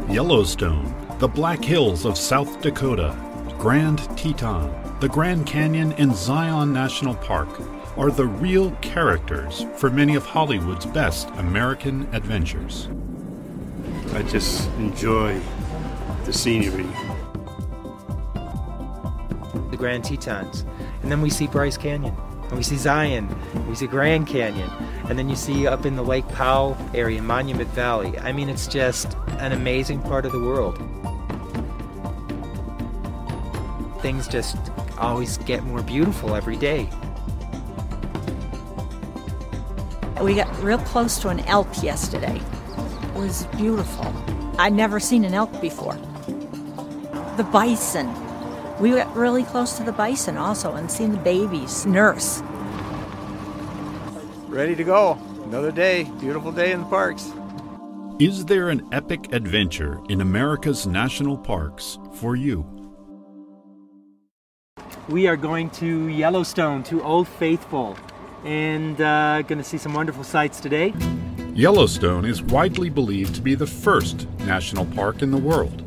Yellowstone, the Black Hills of South Dakota, Grand Teton, the Grand Canyon, and Zion National Park are the real characters for many of Hollywood's best American adventures. I just enjoy the scenery. The Grand Tetons, and then we see Bryce Canyon, and we see Zion, we see Grand Canyon, and then you see up in the Lake Powell area, Monument Valley. I mean, it's just an amazing part of the world. Things just always get more beautiful every day. We got real close to an elk yesterday. It was beautiful. I'd never seen an elk before. The bison. We got really close to the bison also and seen the babies nurse. Ready to go. Another day. Beautiful day in the parks. Is there an epic adventure in America's national parks for you? We are going to Yellowstone, to Old Faithful, and going to see some wonderful sights today. Yellowstone is widely believed to be the first national park in the world.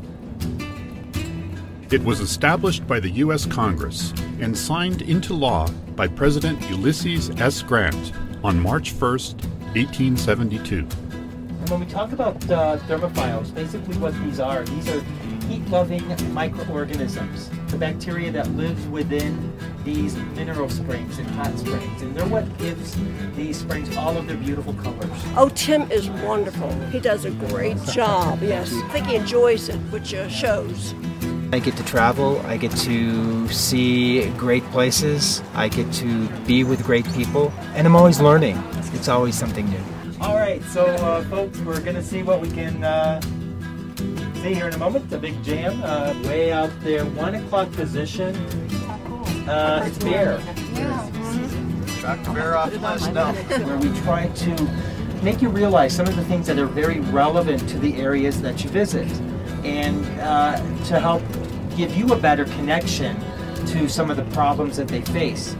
It was established by the U.S. Congress and signed into law by President Ulysses S. Grant on March 1st, 1872. And when we talk about thermophiles, basically what these are heat-loving microorganisms, the bacteria that live within these mineral springs and hot springs, and they're what gives these springs all of their beautiful colors. Oh, Tim is wonderful. He does a great job, yes. I think he enjoys it, which shows. I get to travel, I get to see great places, I get to be with great people, and I'm always learning. It's always something new. All right, so folks, we're going to see what we can see here in a moment. The big jam, way out there, 1 o'clock position. It's bear. Knock the bear off the list now. Where we try to make you realize some of the things that are very relevant to the areas that you visit, and to help give you a better connection to some of the problems that they face.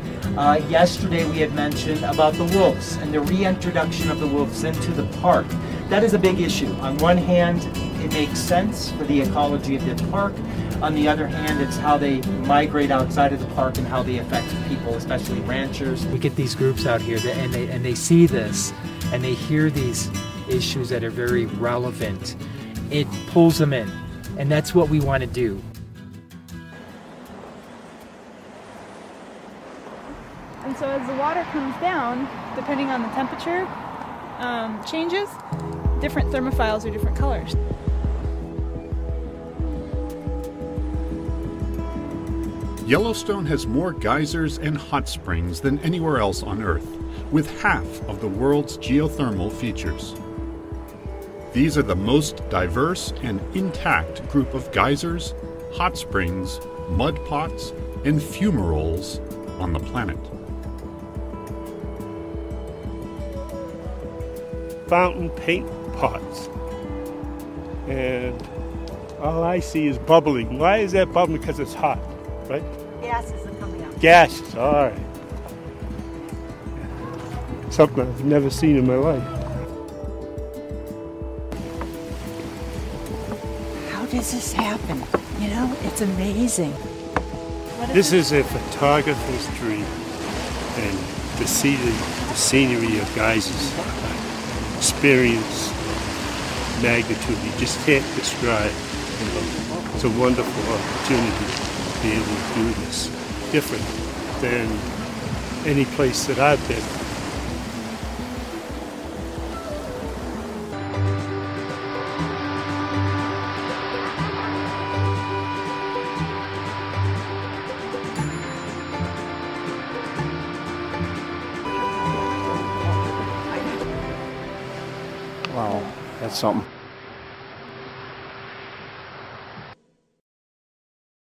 Yesterday we had mentioned about the wolves and the reintroduction of the wolves into the park. That is a big issue. On one hand, it makes sense for the ecology of the park. On the other hand, it's how they migrate outside of the park and how they affect people, especially ranchers. We get these groups out here and they see this and they hear these issues that are very relevant. It pulls them in, and that's what we want to do. And so as the water comes down, depending on the temperature changes, different thermophiles are different colors. Yellowstone has more geysers and hot springs than anywhere else on Earth, with half of the world's geothermal features. These are the most diverse and intact group of geysers, hot springs, mud pots, and fumaroles on the planet. Fountain paint pots. And all I see is bubbling. Why is that bubbling? Because it's hot, right? Gases are coming out. Gases, all right. Something I've never seen in my life. How does this happen? You know, it's amazing. This is a photographer's dream, and to see the scenery of geysers, experience, magnitude, you just can't describe. It's a wonderful opportunity to be able to do this, different than any place that I've been. Wow, that's something.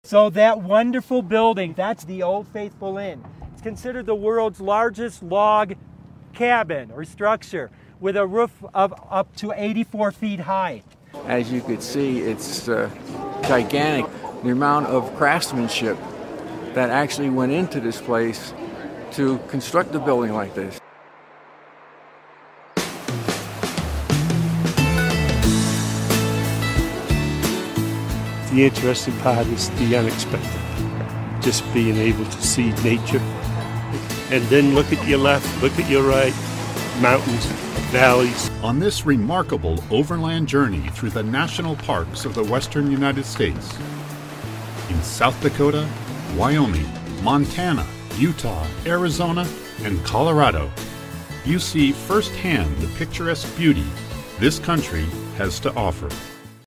So that wonderful building, that's the Old Faithful Inn. It's considered the world's largest log cabin or structure with a roof of up to 84 feet high. As you could see, it's gigantic. The amount of craftsmanship that actually went into this place to construct a building like this. The interesting part is the unexpected. Just being able to see nature. And then look at your left, look at your right, mountains, valleys. On this remarkable overland journey through the national parks of the western United States, in South Dakota, Wyoming, Montana, Utah, Arizona, and Colorado, you see firsthand the picturesque beauty this country has to offer.